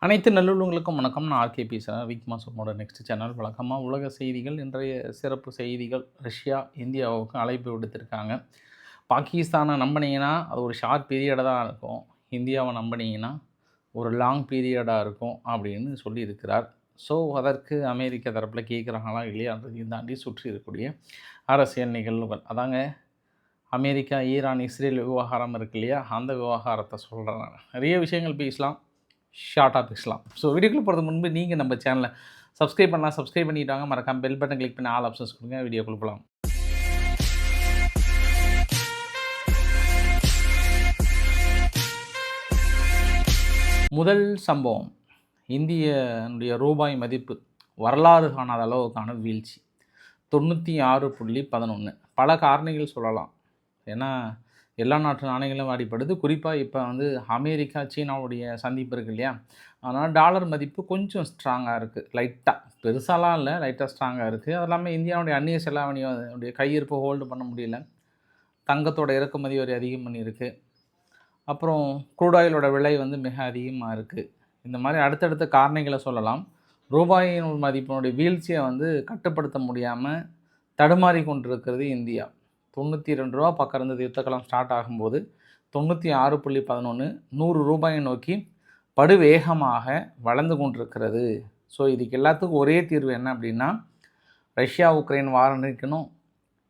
அனைத்து நல்லுள்ளங்களுக்கும் வணக்கம். நான் ஆர்கே பேசுகிறேன். விக் மாசமோட நெக்ஸ்ட் சேனல் வழக்கமாக உலக செய்திகள். இன்றைய சிறப்பு செய்திகள். ரஷ்யா இந்தியாவுக்கு அழைப்பு விடுத்திருக்காங்க. பாகிஸ்தானை நம்பினீங்கன்னா அது ஒரு ஷார்ட் பீரியடாக தான் இருக்கும், இந்தியாவை நம்பினீங்கன்னா ஒரு லாங் பீரியடாக இருக்கும் அப்படின்னு சொல்லியிருக்கிறார். ஸோ அதற்கு அமெரிக்க தரப்பில் கேட்குறாங்களா இல்லையான்றதையும் தாண்டி சுற்றி இருக்கக்கூடிய அரசியல் நிகழ்வுகள். அதாங்க அமெரிக்கா ஈரான் இஸ்ரேல் விவகாரம் இருக்கு இல்லையா, அந்த விவகாரத்தை சொல்கிறேன். நிறைய விஷயங்கள் பேசலாம், ஷார்ட்டாக பேசலாம். ஸோ வீடியோக்குள்ள போகிறதுக்கு முன்பு நீங்கள் நம்ம சேனலை சப்ஸ்கிரைப் பண்ணலாம், சப்ஸ்கிரைப் பண்ணிட்டாங்க. மறக்காம பெல் பட்டன் கிளிக் பண்ணி ஆல் ஆப்ஷன்ஸ் கொடுங்க. வீடியோக்குள்ள போகலாம். முதல் சம்பவம், இந்தியனுடைய ரூபாய் மதிப்பு வரலாறு காணாத அளவுக்கான வீழ்ச்சி 96.11. பல காரணிகள் சொல்லலாம். ஏன்னா எல்லா நாட்டு நாணயங்களும் அடிப்படுது. குறிப்பாக இப்போ அமெரிக்கா சீனாவுடைய சந்திப்பு இருக்குது இல்லையா, அதனால் டாலர் மதிப்பு கொஞ்சம் ஸ்ட்ராங்காக இருக்குது. லைட்டாக, பெருசாலாம் இல்லை, லைட்டாக ஸ்ட்ராங்காக இருக்குது. அது இல்லாமல் இந்தியாவுடைய அந்நிய செலாவணியோடைய கையிருப்பு ஹோல்டு பண்ண முடியல. தங்கத்தோட இறக்குமதி வரி அதிகம் பண்ணியிருக்கு. அப்புறம் க்ரூட் ஆயிலோட விலை மிக அதிகமாக இருக்குது. இந்த மாதிரி அடுத்தடுத்த காரணிகளை சொல்லலாம். ரூபாயின் மதிப்பினுடைய வீழ்ச்சியை கட்டுப்படுத்த முடியாமல் தடுமாறி கொண்டிருக்கிறது இந்தியா. 92 ரூபா பக்கம் இருந்தது யுத்தக்காலம் ஸ்டார்ட் ஆகும்போது. 96.11 100 ரூபாயை நோக்கி படுவேகமாக வளர்ந்து கொண்டிருக்கிறது. ஸோ இதுக்கு எல்லாத்துக்கும் ஒரே தீர்வு என்ன அப்படின்னா, ரஷ்யா உக்ரைன் வாரம் நிற்கணும்,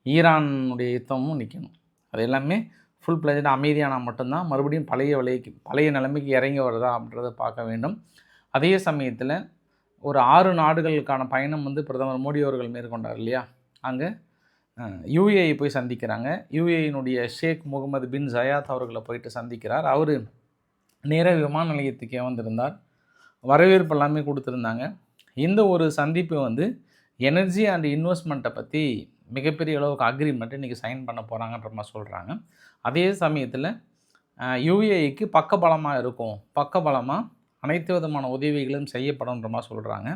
ஈரானுடைய யுத்தமும் நிற்கணும். அது எல்லாமே ஃபுல் பிளேஜாக அமைதியானால் மட்டும்தான் மறுபடியும் பழைய நிலைமைக்கு இறங்கி வருதா அப்படின்றத பார்க்க வேண்டும். அதே சமயத்தில் ஒரு 6 நாடுகளுக்கான பயணம் பிரதமர் மோடி அவர்கள் மேற்கொண்டார் இல்லையா, அங்கே யுஏஇ போய் சந்திக்கிறாங்க. யுஏஇனுடைய ஷேக் முகமது பின் ஜயாத் அவர்களை போயிட்டு சந்திக்கிறார். அவர் நேராக விமான நிலையத்துக்கே வந்திருந்தார். வரவேற்பு எல்லாமே கொடுத்துருந்தாங்க. இந்த ஒரு சந்திப்பு எனர்ஜி அண்ட் இன்வெஸ்ட்மெண்ட்டை பற்றி மிகப்பெரிய அளவுக்கு அக்ரிமெண்ட் இன்றைக்கி சைன் பண்ண போகிறாங்கன்ற மாதிரி சொல்கிறாங்க. அதே சமயத்தில் யுஏஇக்கு பக்கபலமாக இருக்கும், பக்கபலமாக அனைத்து விதமான உதவிகளும் செய்யப்படும்ன்ற மாதிரி சொல்கிறாங்க.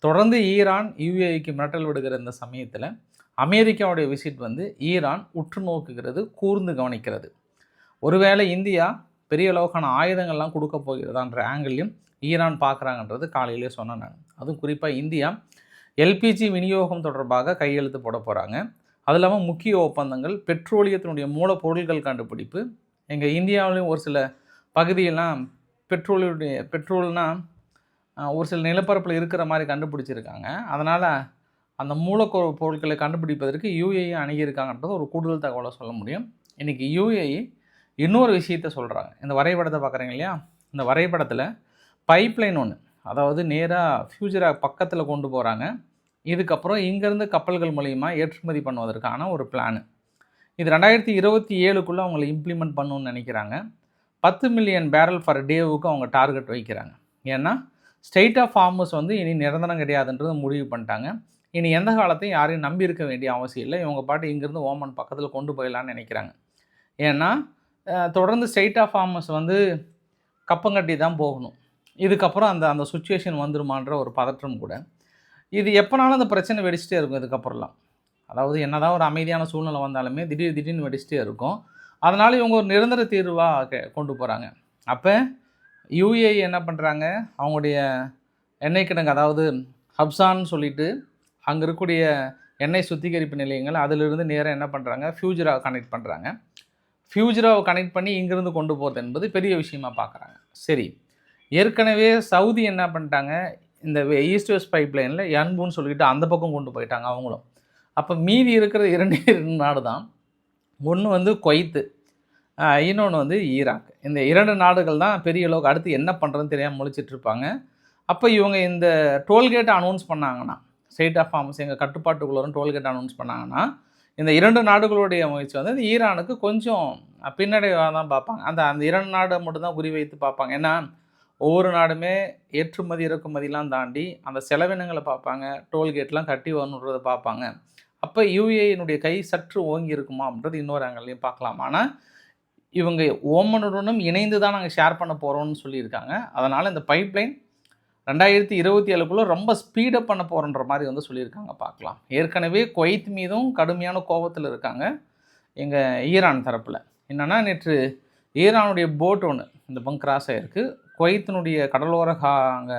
தொடர்ந்து ஈரான் யுஏஇக்கு மிரட்டல் விடுகிற இந்த சமயத்தில் அமெரிக்காவுடைய விசிட் ஈரான் உற்று நோக்குகிறது, கூர்ந்து கவனிக்கிறது. ஒருவேளை இந்தியா பெரிய அளவுக்கான ஆயுதங்கள்லாம் கொடுக்க போகிறதான்ற ஆங்கிளையும் ஈரான் பார்க்குறாங்கன்றது காலையிலே சொன்னேன் நான். அதுவும் குறிப்பாக இந்தியா எல்பிஜி விநியோகம் தொடர்பாக கையெழுத்து போட போகிறாங்க. அது இல்லாமல் முக்கிய ஒப்பந்தங்கள், பெட்ரோலியத்தினுடைய மூலப்பொருட்கள் கண்டுபிடிப்பு. எங்கள் இந்தியாவிலையும் ஒரு சில பகுதியெல்லாம் பெட்ரோல்னால் ஒரு சில நிலப்பரப்பில் இருக்கிற மாதிரி கண்டுபிடிச்சிருக்காங்க. அதனால் அந்த பொருட்களை கண்டுபிடிப்பதற்கு யுஏஇ அணுகியிருக்காங்கன்றது ஒரு கூடுதல் தகவலை சொல்ல முடியும். இன்றைக்கி யுஏஇ இன்னொரு விஷயத்தை சொல்கிறாங்க. இந்த வரைபடத்தை பார்க்குறீங்க இல்லையா, இந்த வரைபடத்தில் பைப்லைன் ஒன்று, அதாவது நேராக ஃப்யூச்சராக பக்கத்தில் கொண்டு போகிறாங்க. இதுக்கப்புறம் இங்கேருந்து கப்பல்கள் மூலிமா ஏற்றுமதி பண்ணுவதற்கான ஒரு பிளானு. இது 2027க்குள்ளே அவங்கள இம்ப்ளிமெண்ட் பண்ணணுன்னு நினைக்கிறாங்க. 10 மில்லியன் பேரல் பர் டேவுக்கு அவங்க டார்கெட் வைக்கிறாங்க. ஏன்னா ஸ்டேட் ஆஃப் ஹார்மஸ் இனி நிரந்தரம் கிடையாதுன்றது முடிவு பண்ணிட்டாங்க. இனி எந்த காலத்தையும் யாரையும் நம்பி இருக்க வேண்டிய அவசியம் இல்லை. இவங்க பாட்டு இங்கேருந்து ஓமன் பக்கத்தில் கொண்டு போயிடலான்னு நினைக்கிறாங்க. ஏன்னா தொடர்ந்து ஸ்டேட் ஆஃப் ஹார்மஸ் கப்பங்கட்டி தான் போகணும். இதுக்கப்புறம் அந்த சுச்சுவேஷன் வந்துருமான்ற ஒரு பதற்றம் கூட. இது எப்போனாலும் அந்த பிரச்சனை வெடிச்சிட்டே இருக்கும் இதுக்கப்புறம்லாம். அதாவது என்னதான் ஒரு அமைதியான சூழ்நிலை வந்தாலுமே திடீர்னு வெடிச்சிட்டே இருக்கும். அதனால் இவங்க ஒரு நிரந்தர தீர்வாக கொண்டு போகிறாங்க. அப்போ யுஏஇ என்ன பண்ணுறாங்க, அவங்களுடைய எண்ணெய் கிடங்கு, அதாவது ஹப்சான்னு சொல்லிட்டு அங்கே இருக்கக்கூடிய எண்ணெய் சுத்திகரிப்பு நிலையங்கள், அதிலிருந்து நேராக என்ன பண்ணுறாங்க, ஃப்யூச்சராக கனெக்ட் பண்ணுறாங்க. ஃப்யூச்சராவை கனெக்ட் பண்ணி இங்கேருந்து கொண்டு போகிறது என்பது பெரிய விஷயமாக பார்க்குறாங்க. சரி, ஏற்கனவே சவுதி என்ன பண்ணிட்டாங்க, இந்த ஈஸ்ட் வெஸ்ட் பைப்லைனில் யன்புன்னு சொல்லிட்டு அந்த பக்கம் கொண்டு போயிட்டாங்க அவங்களும். அப்போ மீதி இருக்கிற 2 நாடு தான். ஒன்று குவைத்து, இன்னொன்று ஈராக். இந்த 2 நாடுகள் தான் பெரிய அளவுக்கு அடுத்து என்ன பண்ணுறதுன்னு தெரியாமல் முழிச்சிட்ருப்பாங்க. அப்போ இவங்க இந்த டோல்கேட்டை அனௌன்ஸ் பண்ணாங்கன்னா, ஸ்டேட் ஆஃப் ஹார்மஸ் எங்கள் கட்டுப்பாட்டுக்குள்ளே டோல்கேட் அனௌன்ஸ் பண்ணாங்கன்னா, இந்த 2 நாடுகளுடைய முயற்சி ஈரானுக்கு கொஞ்சம் பின்னடைவாக தான் பார்ப்பாங்க. அந்த 2 நாடை மட்டும்தான் குறிவைத்து பார்ப்பாங்க. ஏன்னா ஒவ்வொரு நாடுமே ஏற்றுமதி இறக்குமதிலாம் தாண்டி அந்த செலவினங்களை பார்ப்பாங்க, டோல்கேட்லாம் கட்டி வரணுன்றதை பார்ப்பாங்க. அப்போ யுஏஇனுடைய கை சற்று ஓங்கி இருக்குமா அப்படின்றது இன்னொரு ஆங்கிலையும் பார்க்கலாம். ஆனால் இவங்க ஓமனுடனும் இணைந்து தான் நாங்கள் ஷேர் பண்ண போகிறோம்னு சொல்லியிருக்காங்க. அதனால் இந்த பைப்லைன் 2027க்குள்ளே ரொம்ப ஸ்பீடப் பண்ண போகிறன்ற மாதிரி சொல்லியிருக்காங்க. பார்க்கலாம். ஏற்கனவே குவைத் மீதும் கடுமையான கோபத்தில் இருக்காங்க எங்கள் ஈரான் தரப்பில். என்னென்னா நேற்று ஈரானுடைய போட் ஒன்று இந்த பக்கம் கிராஸ் ஆகிருக்கு. குவைத்தினுடைய கடலோர அங்கே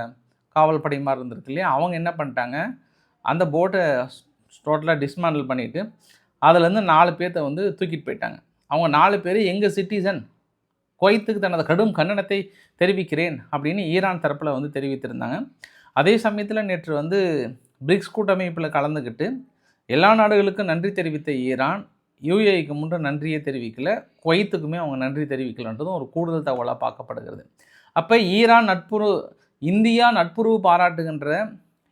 காவல் படை மாதிரி இருந்திருக்கு இல்லையா, அவங்க என்ன பண்ணிட்டாங்க, அந்த போட்டை டோட்டலாக டிஸ்மேண்டில் பண்ணிவிட்டு அதுலேருந்து 4 பேர்த்த வந்து தூக்கிட்டு போயிட்டாங்க. அவங்க 4 பேர் எங்கள் சிட்டிசன், குவைத்துக்கு தனது கடும் கண்டனத்தை தெரிவிக்கிறேன் அப்படின்னு ஈரான் தரப்பில் வந்து தெரிவித்திருந்தாங்க. அதே சமயத்தில் நேற்று வந்து பிரிக்ஸ் கூட்டமைப்பில் கலந்துக்கிட்டு எல்லா நாடுகளுக்கும் நன்றி தெரிவித்த ஈரான் யுஏஇக்கு முன்பு நன்றியை தெரிவிக்கல, குவைத்துக்குமே அவங்க நன்றி தெரிவிக்கலன்றதும் ஒரு கூடுதல் தகவலாக பார்க்கப்படுகிறது. அப்போ ஈரான் இந்தியா நட்புறவு பாராட்டுகின்ற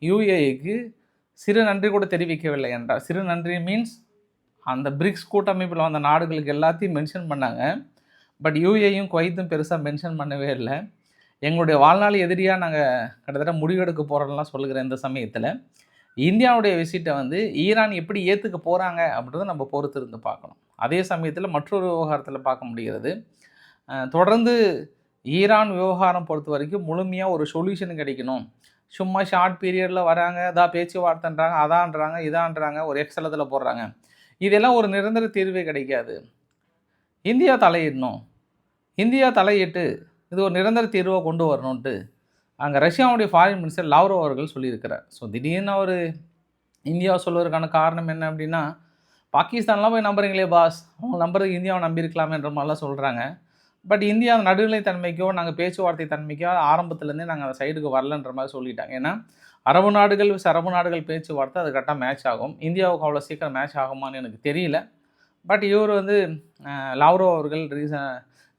யுஏஇக்கு சிறு நன்றி கூட தெரிவிக்கவில்லை என்றால், சிறு நன்றி மீன்ஸ் அந்த பிரிக்ஸ் கூட்டமைப்பில் வந்த நாடுகளுக்கு எல்லாத்தையும் மென்ஷன் பண்ணாங்க. பட் யுஏயும் குவைத்தும் பெருசாக மென்ஷன் பண்ணவே இல்லை. எங்களுடைய வாழ்நாள் எதிரியாக நாங்கள் கிட்டத்தட்ட முடிவெடுக்க போகிறோம்லாம் சொல்லுகிற இந்த சமயத்தில் இந்தியாவுடைய விசிட்டை வந்து ஈரான் எப்படி ஏற்றுக்க போகிறாங்க அப்படின்றத நம்ம பொறுத்து இருந்து பார்க்கணும். அதே சமயத்தில் மற்றொரு விவகாரத்தில் பார்க்க முடிகிறது. தொடர்ந்து ஈரான் விவகாரம் பொறுத்த வரைக்கும் முழுமையாக ஒரு சொல்யூஷன் கிடைக்கணும். சும்மா ஷார்ட் பீரியடில் வராங்க, பேச்சுவார்த்தைன்றாங்க, அதான்றாங்க, இதான்றாங்க, ஒரு எக்ஸலத்தில் போடுறாங்க. இதெல்லாம் ஒரு நிரந்தர தீர்வே கிடைக்காது. இந்தியா தலையிடணும். இந்தியா தலையிட்டு இது ஒரு நிரந்தர தீர்வை கொண்டு வரணுன்ட்டு அங்கே ரஷ்யாவுடைய ஃபாரின் மினிஸ்டர் லாவ்ரோவ் அவர்கள் சொல்லியிருக்கிறார். ஸோ திடீர்னு அவர் இந்தியாவை சொல்வதற்கான காரணம் என்ன அப்படின்னா, பாகிஸ்தான்லாம் போய் நம்புறீங்களே பாஸ், அவங்க நம்புறதுக்கு இந்தியாவை நம்பியிருக்கலாமேன்ற மாதிரிலாம் சொல்கிறாங்க. பட் இந்தியா நடுநிலை தன்மைக்கோ நாங்கள் பேச்சுவார்த்தை தன்மைக்கோ ஆரம்பத்துலேருந்தே நாங்கள் அந்த சைடுக்கு வரலன்ற மாதிரி சொல்லிட்டாங்க. ஏன்னா அரபு நாடுகள் பேச்சுவார்த்தை அது கரெக்டாக மேட்ச் ஆகும். இந்தியாவுக்கு அவ்வளோ சீக்கிரம் மேட்ச் ஆகுமான்னு எனக்கு தெரியல. பட் இவர் வந்து லாவ்ரோவ் அவர்கள்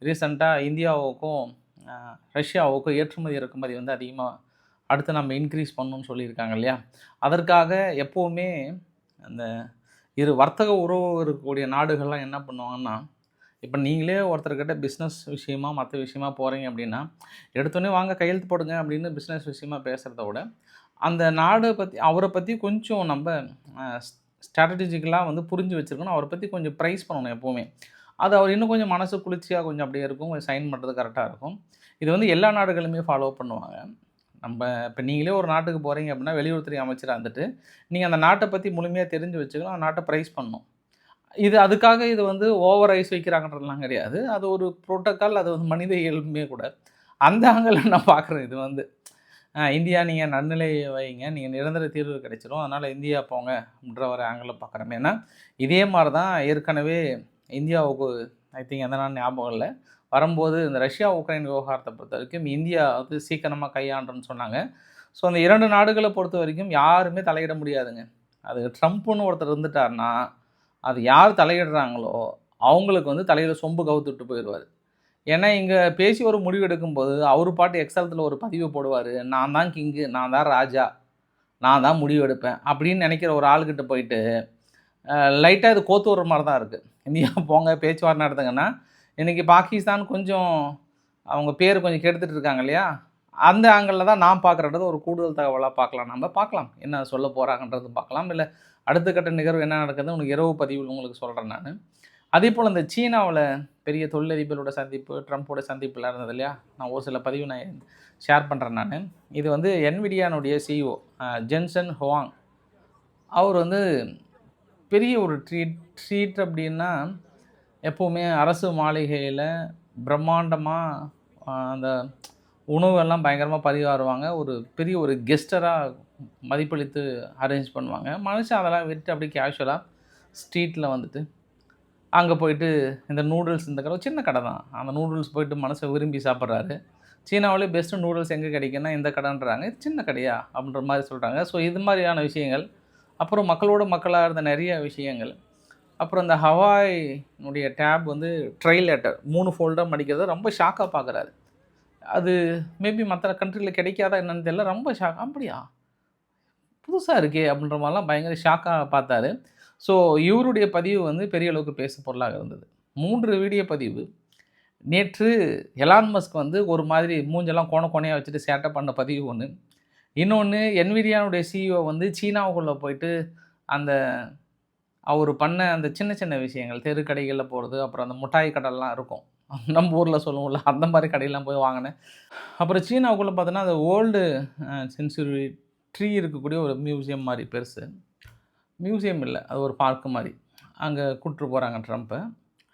ரீசெண்டாக இந்தியாவுக்கும் ரஷ்யாவுக்கும் ஏற்றுமதி இறக்குமதி வந்து அதிகமாக அடுத்து நம்ம இன்க்ரீஸ் பண்ணணும்னு சொல்லியிருக்காங்க இல்லையா. அதற்காக எப்போவுமே அந்த இரு வர்த்தக உறவு இருக்கக்கூடிய நாடுகள்லாம் என்ன பண்ணுவாங்கன்னா, இப்போ நீங்களே ஒருத்தர்கிட்ட பிஸ்னஸ் விஷயமா மற்ற விஷயமா போகிறீங்க அப்படின்னா, எடுத்தோடனே வாங்க கையெழுத்து போடுங்க அப்படின்னு பிஸ்னஸ் விஷயமா பேசுகிறத விட அந்த நாடை பற்றி அவரை பற்றி கொஞ்சம் நம்ம ஸ்ட்ராட்டஜிக்கலாக வந்து புரிஞ்சு வச்சுருக்கணும். அவரை பற்றி கொஞ்சம் ப்ரைஸ் பண்ணணும் எப்போவுமே. அது அவர் இன்னும் கொஞ்சம் மனசு குளிர்ச்சியாக கொஞ்சம் அப்படியே இருக்கும், கொஞ்சம் சைன் பண்ணுறது கரெக்டாக இருக்கும். இது வந்து எல்லா நாடுகளுமே ஃபாலோ பண்ணுவாங்க. நம்ம இப்போ நீங்களே ஒரு நாட்டுக்கு போகிறீங்க அப்படின்னா வெளியுறவுத்துறை அமைச்சராக இருந்துட்டு நீங்கள் அந்த நாட்டை பற்றி முழுமையாக தெரிஞ்சு வச்சுக்கலாம், அந்த நாட்டை ப்ரைஸ் பண்ணணும். அதுக்காக இது வந்து ஓவர் ஐஸ் வைக்கிறாங்கன்றதுலாம் கிடையாது. அது ஒரு புரோட்டோக்கால், அது வந்து மனித இயல்புமே கூட. அந்த ஆங்கிளில் நான் பார்க்குறேன். இது வந்து இந்தியா நீங்கள் நடுநிலை வைங்க, நீங்கள் நிரந்தர தீர்வு கிடைச்சிரும், அதனால் இந்தியா போங்க அப்படின்ற ஒரு ஆங்கிளில் பார்க்குறேன். ஏன்னா இதே மாதிரி தான் ஏற்கனவே இந்தியாவுக்கு ஐ திங்க் எந்த நாள் ஞாபகம் இல்லை, வரும்போது இந்த ரஷ்யா உக்ரைன் விவகாரத்தை பொறுத்த வரைக்கும் இந்தியா வந்து சீக்கிரமாக கையாண்டுன்னு சொன்னாங்க. ஸோ அந்த 2 நாடுகளை பொறுத்த வரைக்கும் யாருமே தலையிட முடியாதுங்க. அது ட்ரம்ப்னு ஒருத்தர் இருந்துட்டார்னா அது யார் தலையிடுறாங்களோ அவங்களுக்கு வந்து தலையில் சொம்பு கவுத்துட்டு போயிடுவார். ஏன்னா இங்கே பேசி ஒரு முடிவு எடுக்கும்போது அவர் பாட்டு எக்ஸலத்தில் ஒரு பதிவு போடுவார், நான் தான் கிங்கு, நான் தான் ராஜா, நான் தான் முடிவு எடுப்பேன் அப்படின்னு நினைக்கிற ஒரு ஆள்கிட்ட போயிட்டு லைட்டாக இது கோத்து வர மாதிரி தான் இருக்குது. இந்தியா போங்க பேச்சுவார்த்தை நடத்துங்கன்னா இன்றைக்கி பாகிஸ்தான் கொஞ்சம் அவங்க பேர் கொஞ்சம் கெடுத்துட்டு இருக்காங்க இல்லையா, அந்த ஆங்கிளில் தான் நான் பார்க்குறது. ஒரு கூடுதல் தகவலாக பார்க்கலாம், நம்ம பார்க்கலாம் என்ன சொல்ல போகிறாங்கன்றது பார்க்கலாம். இல்லை அடுத்த கட்ட நிகழ்வு என்ன நடக்குது உங்களுக்கு இரவு பதிவில் உங்களுக்கு சொல்கிறேன் நான். அதே போல் இந்த சீனாவில் பெரிய தொழிலதிபரோட சந்திப்பு, ட்ரம்ப்போட சந்திப்புலாம் இருந்தது இல்லையா, நான் ஒரு சில பதிவு நான் ஷேர் பண்ணுறேன் நான். இது வந்து என்விடியானுடைய சிஇஓ ஜென்சன் ஹுவாங் அவர் வந்து பெரிய ஒரு ட்ரீட் அப்படின்னா எப்போவுமே அரசு மாளிகையில் பிரம்மாண்டமாக அந்த உணவெல்லாம் பயங்கரமாக பரிமாறுவாங்க. ஒரு பெரிய ஒரு கெஸ்டராக மதிப்பளித்து அரேஞ்ச் பண்ணுவாங்க. மனுஷன் அதெல்லாம் விட்டு அப்படியே கேஷுவலாக ஸ்ட்ரீட்டில் வந்துட்டு அங்கே போயிட்டு இந்த நூடுல்ஸ், இந்த கடை சின்ன கடை தான், அந்த நூடுல்ஸ் போயிட்டு மனசை விரும்பி சாப்பிட்றாரு. சீனாவிலே பெஸ்ட்டு நூடுல்ஸ் எங்கே கிடைக்குன்னா இந்த கடைன்றாங்க, சின்ன கடையா அப்படின்ற மாதிரி சொல்கிறாங்க. ஸோ இது மாதிரியான விஷயங்கள், அப்புறம் மக்களோட மக்களாக இருந்த நிறைய விஷயங்கள், அப்புறம் இந்த ஹவாயினுடைய டேப் வந்து ட்ரைலேட்டர் 3 ஃபோல்டாக மடிக்கிறத ரொம்ப ஷாக்காக பார்க்குறாரு. அது மேபி மற்ற கண்ட்ரியில் கிடைக்காதா என்னன்னு தெரியல, ரொம்ப ஷாக், அப்படியா புதுசாக இருக்கே அப்படின்ற மாதிரிலாம் பயங்கர ஷாக்காக பார்த்தாரு. ஸோ இவருடைய பதிவு வந்து பெரிய அளவுக்கு பேசு பொருளாக இருந்தது. 3 வீடியோ பதிவு. நேற்று எலான் மஸ்க் வந்து ஒரு மாதிரி மூஞ்செல்லாம் கோணையாக வச்சுட்டு சேட்டை பண்ண பதிவு ஒன்று. இன்னொன்று என்விடியானுடைய சிஇஓ வந்து சீனாவுக்குள்ளே போயிட்டு அந்த அவர் பண்ண அந்த சின்ன சின்ன விஷயங்கள், தெருக்கடைகளில் போகிறது, அப்புறம் அந்த மிட்டாய் கடைலாம் இருக்கும் நம்ம ஊரில் சொல்லுவோம்ல, அந்த மாதிரி கடையெல்லாம் போய் வாங்கினேன். அப்புறம் சீனாவுக்குள்ளே பார்த்தோன்னா அந்த ஓல்டு சென்சுரி ட்ரீ இருக்கக்கூடிய ஒரு மியூசியம் மாதிரி, பெருசு மியூசியம் இல்லை, அது ஒரு பார்க்கு மாதிரி, அங்கே கூப்பிட்டு போகிறாங்க ட்ரம்ப்பை.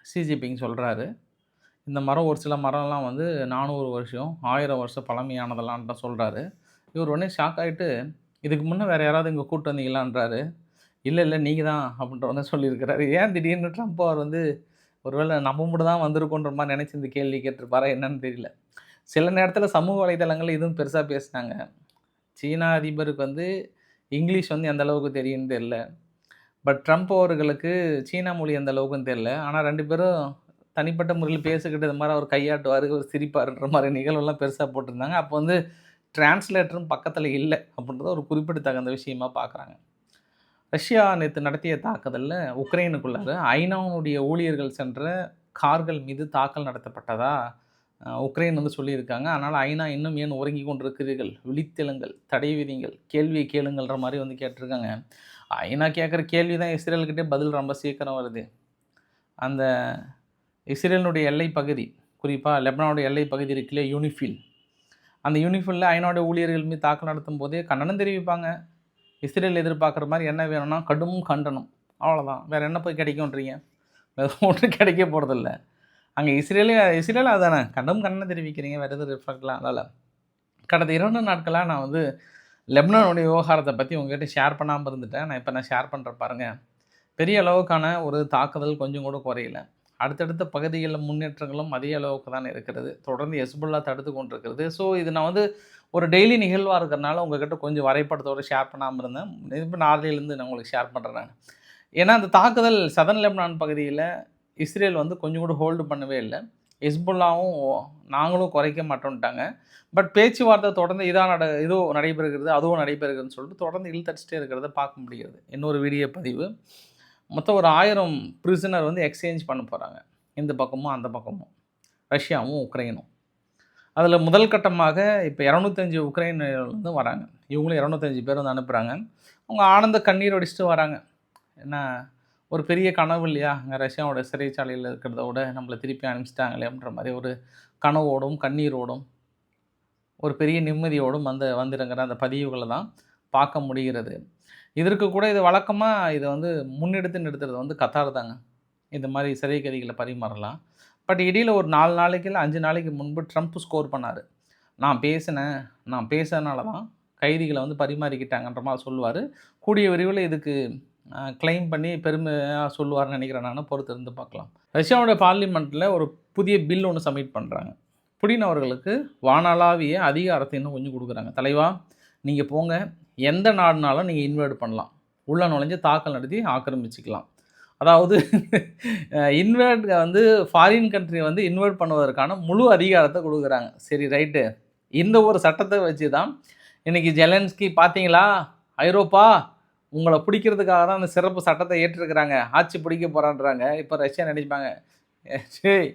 ஷி ஜின்பிங் சொல்கிறாரு, இந்த மரம் ஒரு சில மரம்லாம் வந்து 400 வருஷம், 1000 வருஷம் பழமையானதெல்லாம்ன்ட்டு சொல்றாரு. இவர் உடனே ஷாக் ஆயிட்டு, இதுக்கு முன்ன வேற யாராவது இங்க கூட்டு வந்தீங்களான்றாரு. இல்ல, இல்ல நீங்க தான் அப்படின்ற மாரி சொல்லியிருக்கிறாரு. ஏன் திடீர்னு ட்ரம்ப் அவர் வந்து ஒருவேள நம்ம மட்டும் தான் வந்திருக்கோன்ற மாரி நெனச்சு இந்த கேள்வி கேட்டிருப்பாரா என்னன்னு தெரியல. சில நேரத்தில சமூக வலைதளங்கள்ல இதுவும் பெருசா பேசுனாங்க. சீனா அதிபருக்கு வந்து இங்கிலீஷ் வந்து எந்த அளவுக்கு தெரியும்னு தெரியல. பட் ட்ரம்ப் அவர்களுக்கு சீனா மொழி எந்த அளவுக்குன்னு தெரியல. ஆனா 2 பேரும் தனிப்பட்ட முறையில பேசிக்கிட்டு இது மாரி அவர் கையாட்டுவாரு, அவர் சிரிப்பாருன்ற மாரி நிகழ்வெல்லாம் பெருசா போட்டிருந்தாங்க. அப்போ வந்து டிரான்ஸ்லேட்டரும் பக்கத்தில இல்ல. அப்படின்றத ஒரு குறிப்பிடத்தகுந்த விஷயமா பார்க்குறாங்க. ரஷ்யா நேத்து நடத்திய தாக்குதல்ல உக்ரைனுக்குள்ளார ஐநாவுடைய ஊழியர்கள் சென்ற கார்கள் மீது தாக்கல் நடத்தப்பட்டதா உக்ரைன் வந்து சொல்லியிருக்காங்க. அதனால ஐநா இன்னும் ஏன் உறங்கிக் கொண்டிருக்கிறீர்கள்? விழித்தெழுங்கள், தடை விதிங்கள், கேள்வியை கேளுங்கள்ன்ற மாரி வந்து கேட்டிருக்காங்க. ஐநா கேட்குற கேள்வி தான் இஸ்ரேல்கிட்டே பதில் ரொம்ப சீக்கிரம் வருது. அந்த இஸ்ரேலினுடைய எல்லைப் பகுதி, குறிப்பா லெபனானுடைய எல்லைப் பகுதி இருக்கு இல்லையா யூனிஃபில். அந்த யூனிஃபில்ல ஐநாவுடைய ஊழியர்கள் மீது தாக்கல் நடத்தும் போதே கண்டனம் தெரிவிப்பாங்க. இஸ்ரேல் எதிர்பார்க்குற மாரி என்ன வேணும்னா கடும் கண்டனம். அவ்வளோதான். வேற என்ன போய் கிடைக்குன்றீங்க? வேற ஒண்ணும் கிடைக்க போறதில்ல. அங்க இஸ்ரேலும் அதானே. கண்டனம் தெரிவிக்கிறீங்க. வேற எதுவும் ரிஃப்ளெக்ட்லாம் ஆகல. கடந்த 2 நாட்களா நான் வந்து லெபனானுடைய விவகாரத்த பத்தி உங்ககிட்ட ஷேர் பண்ணாம இருந்துட்டேன். நான் ஷேர் பண்றேன் பாருங்க. பெரிய அளவுக்கான ஒரு தாக்குதல் கொஞ்சம் கூட குறையல. அடுத்தடுத்த பகுதிகள்ல முன்னேற்றங்களும் அதே அளவுக்கு தான் இருக்கிறது. தொடர்ந்து ஹெஸ்புல்லா தடுத்து கொண்டிருக்கிறது. ஸோ இது நான் வந்து ஒரு டெய்லி நிகழ்வா இருக்கிறனால உங்ககிட்ட கொஞ்சம் வரைபடத்தோட ஷேர் பண்ணாம இருந்தேன். இப்ப நாளையிலேருந்து நான் உங்களுக்கு ஷேர் பண்றேன் நானு. ஏன்னா அந்த தாக்குதல் சதர்ன் லெபனான் பகுதியில இஸ்ரேல் வந்து கொஞ்சம் கூட ஹோல்டு பண்ணவே இல்ல. ஹெஸ்புல்லாவும் நாங்களும் குறைக்க மாட்டோம்ட்டாங்க. பட் பேச்சுவார்த்தை தொடர்ந்து இதுவும் நடைபெறுகிறது, அதுவும் நடைபெறுகிறதுன்னு சொல்லிட்டு தொடர்ந்து இழுத்தடிச்சிட்டே இருக்கிறத பார்க்க முடிகிறது. இன்னொரு வீடியோ பதிவு. மொத்தம் ஒரு 1000 பிரிசனர் வந்து எக்ஸ்சேஞ்ச் பண்ண போறாங்க. இந்த பக்கமும், அந்த பக்கமும். ரஷ்யாவும், உக்ரைனும். அதில முதல் கட்டமாக இப்ப 205 உக்ரைனியர்கள் வந்து வராங்க. இவங்களும் 205 பேர் வந்து அனுப்புறாங்க. அவங்க ஆனந்த கண்ணீர் வடிச்சுட்டு வராங்க. ஏன்னா, ஒரு பெரிய கனவு இல்லையா? அங்க ரஷ்யாவோட சிறைச்சாலையில இருக்கிறத விட நம்மள திருப்பி அனுப்பிச்சுட்டாங்களே அப்படின்ற மாரி ஒரு கனவோடும், கண்ணீரோடும், ஒரு பெரிய நிம்மதியோடும் வந்திறங்குற அந்த பதிவுகள தான் பார்க்க முடிகிறது. இதற்கு கூட இது வழக்கமா இத வந்து முன்னெடுத்து நிறுத்துறது வந்து கத்தார் தாங்க. இந்த மாரி சிறை கைதிகள பரிமாறலாம். பட் இடையில ஒரு 4 நாளைக்கு இல்ல 5 நாளைக்கு முன்பு ட்ரம்ப் ஸ்கோர் பண்ணாரு. நான் பேசினனால தான் கைதிகள வந்து பரிமாறிக்கிட்டாங்கன்ற மாரி சொல்லுவாரு. கூடிய விரைவில இதுக்கு கிளைம் பண்ணி பெருமையா சொல்லுவார்ன்னு நினைக்கிறேன் நானு. பொறுத்து இருந்து பார்க்கலாம். ரஷ்யாவோட பார்லிமெண்ட்ல ஒரு புதிய பில் ஒண்ணு சப்மிட் பண்றாங்க. புடின் அவர்களுக்கு வானளாவிய அதிகாரத்த இன்னும் கொஞ்சம் குடுக்குறாங்க. தலைவா, நீங்க போங்க. எந்த நாடுனாலும் நீங்க இன்வேட் பண்ணலாம். உள்ள நுழைஞ்சு தாக்கல் நடத்தி ஆக்கிரமிச்சுக்கலாம். அதாவது இன்வேட் வந்து ஃபாரின் கண்ட்ரி வந்து இன்வேட் பண்ணுவதற்கான முழு அதிகாரத்த குடுக்குறாங்க. சரி ரைட்டு. இந்த ஒரு சட்டத்த வச்சு தான் இன்னைக்கு ஜெலன்ஸ்கி பார்த்தீங்களா? ஐரோப்பா உங்கள பிடிக்கிறதுக்காக தான் அந்த சிறப்பு சட்டத்த ஏற்றிருக்கிறாங்க. ஆட்சி பிடிக்க போறான்றாங்க. இப்ப ரஷ்யா நினைப்பாங்க, "டேய்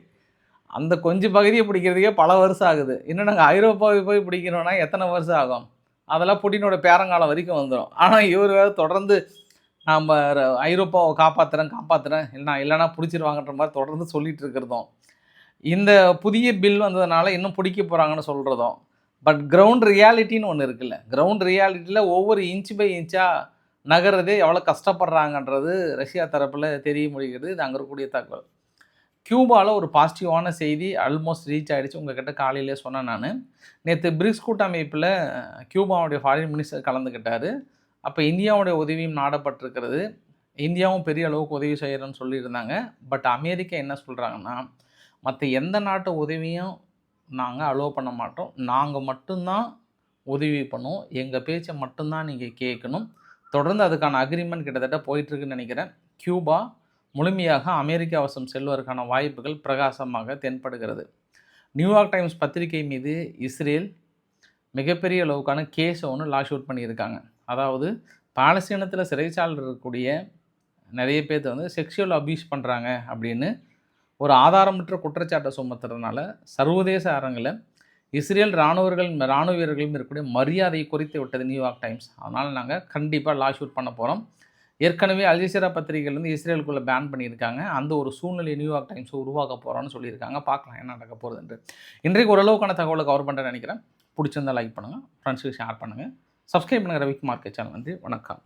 அந்த கொஞ்சம் பகுதிய பிடிக்கிறதுக்கே பல வருஷம் ஆகுது. இன்னும் நாங்க ஐரோப்பாவை போய் பிடிக்கணும்னா எத்தனை வருஷம் ஆகும்?" அதெல்லாம் புடினோட பேரங்காலம் வரைக்கும் வந்துரும். ஆனா இவரு வேற தொடர்ந்து நாம ஐரோப்பாவ காப்பாத்துறேன். இல்லன்னா புடிச்சிருவாங்கன்ற மாரி தொடர்ந்து சொல்லிட்டு இருக்கிறதும். இந்த புதிய பில் வந்ததுனால இன்னும் புடிக்க போறாங்கன்னு சொல்றதும். பட் கிரவுண்ட் ரியாலிட்டின்னு ஒண்ணு இருக்குல்ல. கிரவுண்ட் ரியாலிட்டில ஒவ்வொரு இன்ச் பை இன்ச்சா நகர்றதே எவ்வளோ கஷ்டப்படுறாங்கன்றது ரஷ்யா தரப்புல தெரிய முடிகிறது. இது அங்க இருக்கக்கூடிய தகவல். கியூபால ஒரு பாசிட்டிவான செய்தி ஆல்மோஸ்ட் ரீச் ஆயிடுச்சு. உங்ககிட்ட காலையிலேயே சொன்னேன் நானு. நேத்து பிரிக்ஸ் கூட்டமைப்புல கியூபாவுடைய ஃபாரின் மினிஸ்டர் கலந்துக்கிட்டாரு. அப்ப இந்தியாவுடைய உதவியும் நாடப்பட்டிருக்கிறது. இந்தியாவும் பெரிய அளவுக்கு உதவி செய்றேன்னு சொல்லியிருந்தாங்க. பட் அமெரிக்கா என்ன சொல்றாங்கன்னா, மத்த எந்த நாட்டு உதவியும் நாங்க அலோவ் பண்ண மாட்டோம். நாங்க மட்டும் தான் உதவி பண்ணுவோம். எங்க பேச்ச மட்டும் தான் நீங்க கேட்கணும். தொடர்ந்து அதுக்கான அக்ரீமெண்ட் கிட்டத்தட்ட போயிட்டுருக்குன்னு நினைக்கிறேன். கியூபா முழுமையாக அமெரிக்கா வசம் செல்வதற்கான வாய்ப்புகள் பிரகாசமாக தென்படுகிறது. நியூயார்க் டைம்ஸ் பத்திரிகை மீது இஸ்ரேல் மிகப்பெரிய அளவுக்கான கேஸ ஒண்ணு லாஷ் அவுட் பண்ணியிருக்காங்க. அதாவது பாலஸ்தீனத்தில சிறைச்சாலையில இருக்கக்கூடிய நெறைய பேத்த வந்து செக்ஷுவல் அபியூஸ் பண்றாங்க அப்படின்னு ஒரு ஆதாரமற்ற குற்றச்சாட்ட சுமத்துறதுனால சர்வதேச அரங்கில இஸ்ரேல் ராணுவ வீரர்களும் இருக்கக்கூடிய மரியாதையை குறைத்து விட்டது நியூயார்க் டைம்ஸ். அதனால நாங்க கண்டிப்பா லாஷ் அவுட் பண்ண போறோம். ஏற்கனவே அல் ஜஸீரா பத்திரிகைகள் வந்து இஸ்ரேலுக்குள்ள பேன் பண்ணியிருக்காங்க. அந்த ஒரு சூழ்நிலையை நியூயார்க் டைம்ஸ் உருவாக்க போறோம்னு சொல்லியிருக்காங்க. பார்க்கலாம் என்ன நடக்க போகுதுன்ட்டு. இன்றைக்கு ஓரளவுக்கான தகவல கவர் பண்றேன்னு நினைக்கிறேன். பிடிச்சிருந்தா லைக் பண்ணுங்க. ஃப்ரெண்ட்ஸ்க்கு ஷேர் பண்ணுங்க. சப்ஸ்கிரைப் பண்ணுங்க ரவிக்குமார் சேனல். நன்றி. வணக்கம்.